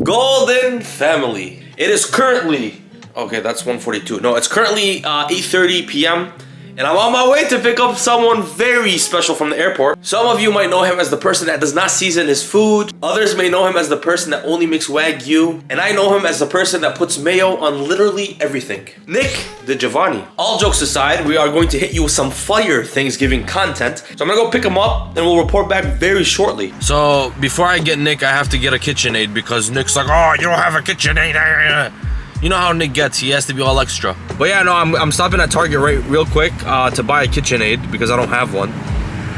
Golden family. It is currently, okay, that's 1:42. No, it's currently 8:30 p.m. and I'm on my way to pick up someone very special from the airport. Some of you might know him as the person that does not season his food. Others may know him as the person that only makes Wagyu. And I know him as the person that puts mayo on literally everything. Nick Digiovanni. All jokes aside, we are going to hit you with some fire Thanksgiving content. So I'm gonna go pick him up and we'll report back very shortly. So before I get Nick, I have to get a KitchenAid because Nick's like, oh, you don't have a KitchenAid. You know how Nick gets, he has to be all extra. But yeah, no, I'm stopping at Target real quick to buy a KitchenAid because I don't have one.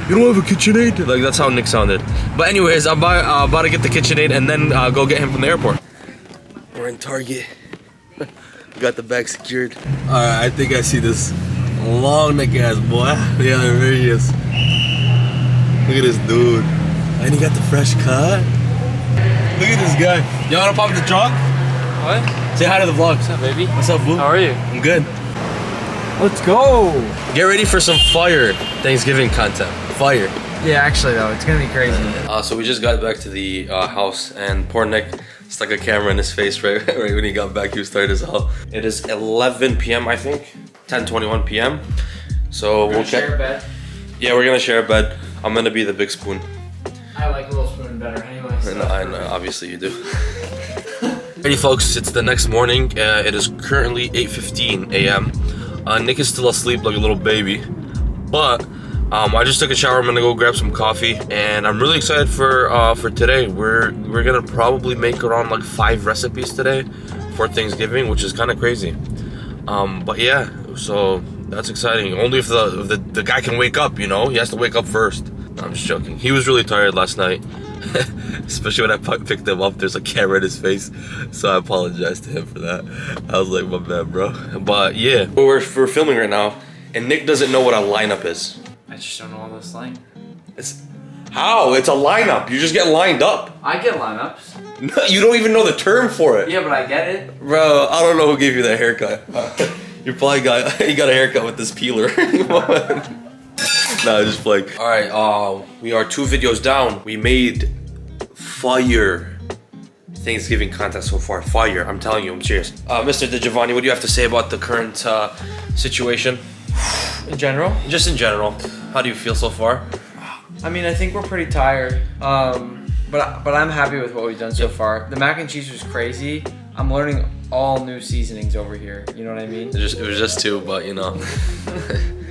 You don't have a KitchenAid? Like, that's how Nick sounded. But anyways, I'm about to get the KitchenAid and then go get him from the airport. We're in Target. We got the bag secured. Alright, I think I see this long neck ass boy. Yeah, there he is. Look at this dude. And he got the fresh cut. Look at this guy. You wanna pop the trunk? What? Say hi to the vlog. What's up, baby? What's up, boo? How are you? I'm good. Let's go. Get ready for some fire Thanksgiving content. Fire. Yeah, actually though, it's gonna be crazy. So we just got back to the house and poor Nick stuck a camera in his face right when he got back. He was tired as hell. It is 11 p.m. I think. 10:21 p.m. So we'll share a bed. Yeah, we're gonna share a bed. I'm gonna be the big spoon. I like a little spoon better anyway. So. I know, obviously you do. Alrighty folks, it's the next morning. It is currently 8:15 a.m. Nick is still asleep like a little baby, but I just took a shower. I'm gonna go grab some coffee, and I'm really excited for today. We're gonna probably make around like 5 recipes today for Thanksgiving, which is kind of crazy. But yeah, so that's exciting. Only if the guy can wake up, you know. He has to wake up first. No, I'm just joking. He was really tired last night. Especially when I picked him up, there's a camera in his face, so I apologize to him for that. I was like, my bad, bro. But yeah, we're filming right now, and Nick doesn't know what a lineup is. I just don't know all this slang. It's how? It's a lineup. You just get lined up. I get lineups. No, you don't even know the term for it. Yeah, but I get it. Bro, I don't know who gave you that haircut. You probably got a haircut with this peeler. Nah, just playing. All right, we are 2 videos down. We made fire Thanksgiving content so far. Fire, I'm telling you, I'm serious. Mr. Digiovanni, what do you have to say about the current situation? In general? Just in general. How do you feel so far? I mean, I think we're pretty tired. But I'm happy with what we've done so far. The mac and cheese was crazy. I'm learning all new seasonings over here. You know what I mean? It was just 2, but you know.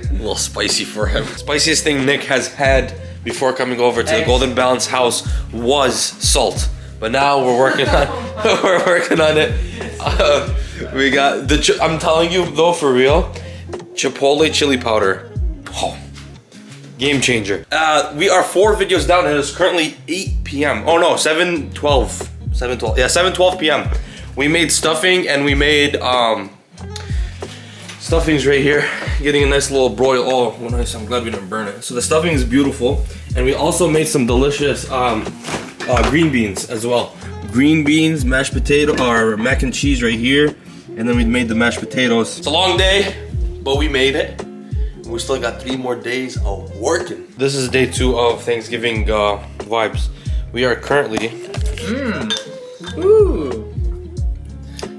A little spicy for him. Spiciest thing Nick has had before coming over to the Golden Balance house was salt. But now we're working on it. We got I'm telling you though, for real, Chipotle chili powder. Oh, game changer. We are 4 videos down. It is currently 8 p.m. Oh no, 7:12. 7:12. Yeah, 7:12 p.m. We made stuffing and we made stuffing's right here, getting a nice little broil. Oh, well, nice. I'm glad we didn't burn it. So the stuffing is beautiful, and we also made some delicious green beans as well. Green beans, mashed potato, or mac and cheese right here, and then we made the mashed potatoes. It's a long day, but we made it. We still got 3 more days of working. This is day 2 of Thanksgiving vibes. We are currently Ooh.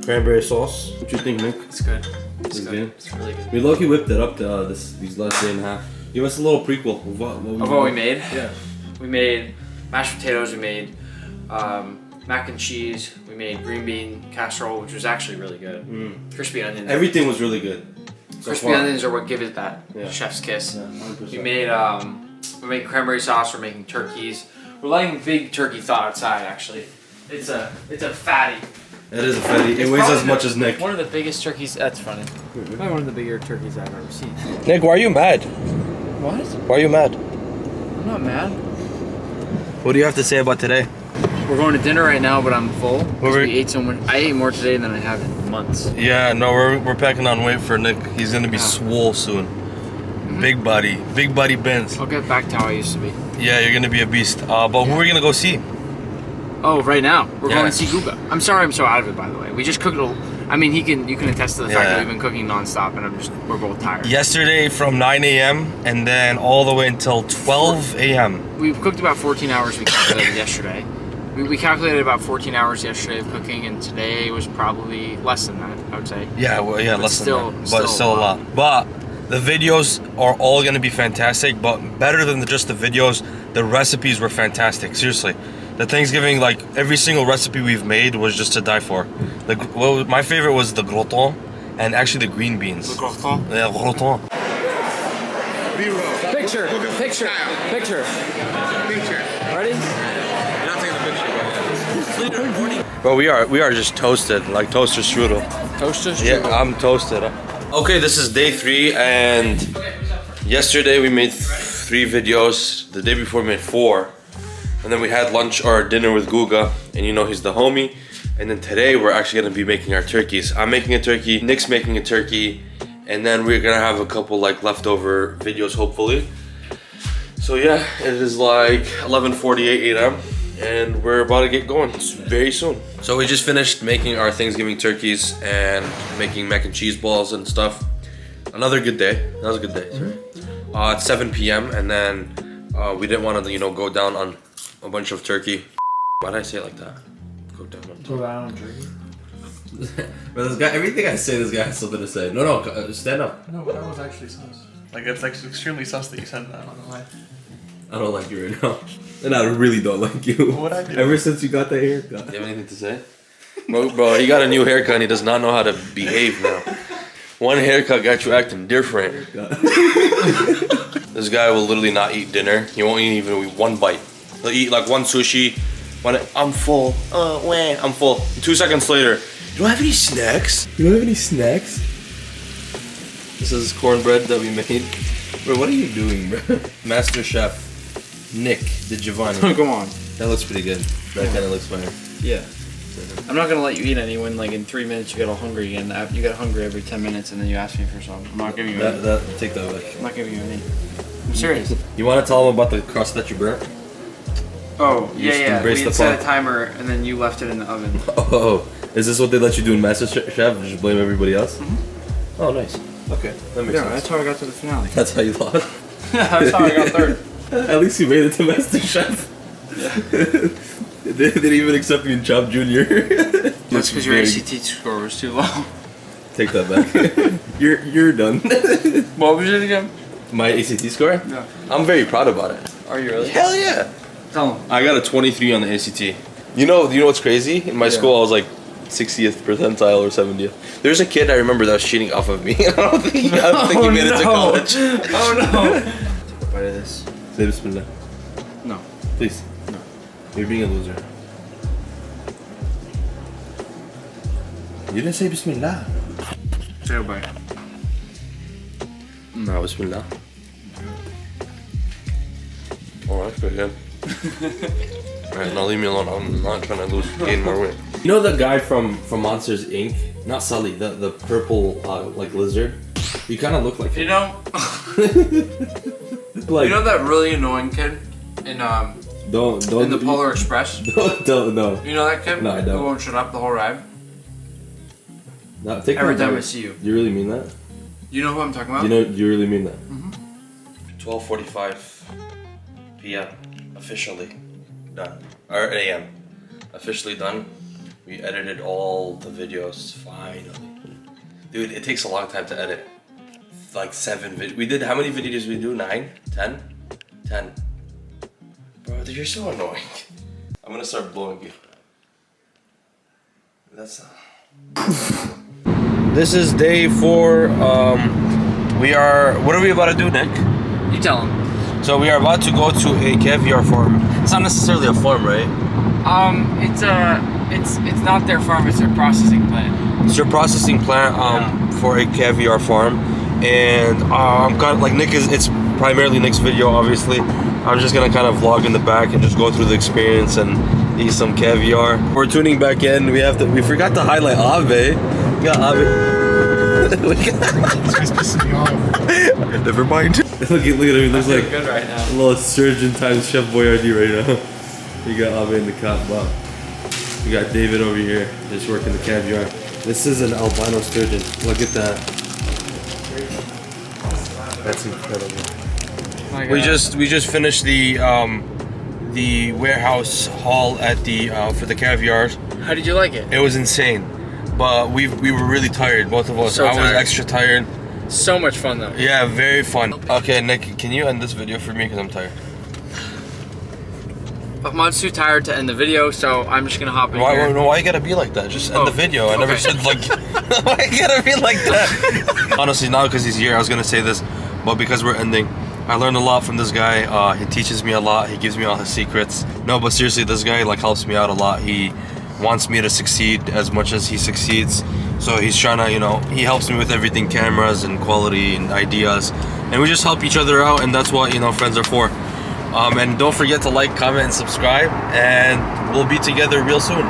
Cranberry sauce. What you think, Nick? It's good. It's good. It's really good. We low-key whipped it up to these last day and a half. Give us a little prequel of what we made. Yeah. We made mashed potatoes. We made mac and cheese. We made green bean casserole, which was actually really good. Crispy onions. Everything was really good. Crispy onions are what give it that chef's kiss. Yeah, We made cranberry sauce. We're making turkeys. We're letting big turkey thaw outside. Actually, it's a fatty. It is a fatty. It weighs as much as Nick. One of the biggest turkeys. That's funny. Probably one of the bigger turkeys I've ever seen. Nick, why are you mad? What? Why are you mad? I'm not mad. What do you have to say about today? We're going to dinner right now, but I'm full. We ate so much. I ate more today than I have in months. Yeah, no, we're packing on weight for Nick. He's gonna be swole soon. Big body Benz. I'll get back to how I used to be. Yeah, you're gonna be a beast. But who are we gonna go see? Oh, right now we're going to see Guga. I'm sorry, I'm so out of it. By the way, we just cooked a. I mean, you can attest to the fact that we've been cooking nonstop, and we're both tired. Yesterday from 9 a.m. and then all the way until 12 a.m. We've cooked about 14 hours. We cooked yesterday, We calculated about 14 hours yesterday of cooking, and today was probably less than that, I would say. Yeah, well, yeah, less still, than that. But still a lot. But the videos are all gonna be fantastic, but better than just the videos, the recipes were fantastic. Seriously. The Thanksgiving, like every single recipe we've made was just to die for. My favorite was the gratin and actually the green beans. The gratin? Yeah, gratin. Picture. Ready? Bro, we are just toasted, like toaster strudel. Toaster Yeah, I'm toasted. Okay, this is day 3, and yesterday we made 3 videos. The day before we made 4. And then we had lunch or dinner with Guga, and you know he's the homie. And then today we're actually gonna be making our turkeys. I'm making a turkey, Nick's making a turkey, and then we're gonna have a couple like leftover videos hopefully. So yeah, it is like 11:48 a.m. and we're about to get going very soon. So we just finished making our Thanksgiving turkeys and making mac and cheese balls and stuff. Another good day. That was a good day. It's 7 p.m. and then we didn't want to, you know, go down on a bunch of turkey. Why did I say it like that? Go down on turkey. But this guy, everything I say, this guy has something to say. No, stand up. No, but that was actually sus. Like, it's like extremely sus that you said that. I don't know why. I don't like you right now. And I really don't like you. What I do? Ever since you got that haircut. Do you have anything to say? Bro, he got a new haircut and he does not know how to behave now. One haircut got you acting different. This guy will literally not eat dinner. He won't even eat one bite. He'll eat like one sushi. I'm full. I'm full. 2 seconds later, you don't have any snacks? You don't have any snacks? This is cornbread that we made. Bro, what are you doing, bro? Master Chef Nick Digiovanni. Come on. That looks pretty good. That kind of looks fire. Yeah. I'm not gonna let you eat any when, like, in 3 minutes you get all hungry again. You get hungry every 10 minutes and then you ask me for some. I'm not giving you any. Take that back. I'm not giving you any. I'm serious. You want to tell them about the crust that you burnt? Oh, You just yeah. embrace We the had set a pot. timer and then you left it in the oven. Oh, is this what they let you do in Master Chef? Just blame everybody else? Oh, nice. Okay, that makes Yeah, sense. that's how I got to the finale. That's how you lost. That's how I got third. At least you made it to Master Chef. They didn't even accept you in Chop Junior. That's because your ACT score was too low. Take that back. You're done. What was it again? My ACT score? Yeah. I'm very proud about it. Are you really? Hell yeah! Tell them. I got a 23 on the ACT. You know what's crazy? In my school, I was like 60th percentile or 70th. There's a kid I remember that was cheating off of me. I don't think he made it to college. Oh no! Take a bite of this. Say bismillah. No. Please. No. You're being a loser. You didn't say bismillah. Take a bite. No, bismillah. Oh, that's pretty good. Alright, now leave me alone. I'm not trying to gain more weight. You know the guy from Monsters Inc? Not Sully, the purple like lizard. You kind of look like him. You know, Like, you know that really annoying kid in don't in the Polar Express? don't no. You know that kid? No, I don't. Who won't shut up the whole ride? No, take Every that time back. I see you. You really mean that? You know who I'm talking about? You really mean that? 12:45 p.m. officially done. Or a.m. officially done. We edited all the videos finally. Dude, it takes a long time to edit. Like 7 videos. We did, how many videos did we do? 9? 10? 10. Bro, you're so annoying. I'm gonna start blowing you. That's This is day 4. What are we about to do, Nick? You tell him. So we are about to go to a caviar farm. It's not necessarily a farm, right? It's not their farm. It's their processing plant. It's your processing plant for a caviar farm, and I'm kind of like it's primarily Nick's video, obviously. I'm just gonna kind of vlog in the back and just go through the experience and eat some caviar. We're tuning back in. We forgot to highlight Ave. We got Ave. This guy's pissing me off. Never mind. look at him. There's like good right now. a little surgeon times Chef Boyardee right now. You got Abe in the cop box. You got David over here just working the caviar. This is an albino sturgeon. Look at that. That's incredible. We just finished the the warehouse haul at the for the Caviar. How did you like it? It was insane, but we were really tired, both of us. So I was tired. extra tired. So much fun though. Yeah, very fun. Okay, Nick, can you end this video for me because I'm tired? Ahmad's too tired to end the video, so I'm just gonna hop in here. Why you gotta be like that? Just end the video. I never okay. said like. Why you gotta be like that? Honestly, not because he's here. I was gonna say this, but because we're ending, I learned a lot from this guy. He teaches me a lot. He gives me all his secrets. No, but seriously, this guy like helps me out a lot. He wants me to succeed as much as he succeeds. So he's trying to, you know, he helps me with everything, cameras and quality and ideas, and we just help each other out, and that's what, you know, friends are for. And don't forget to like, comment, and subscribe, and we'll be together real soon.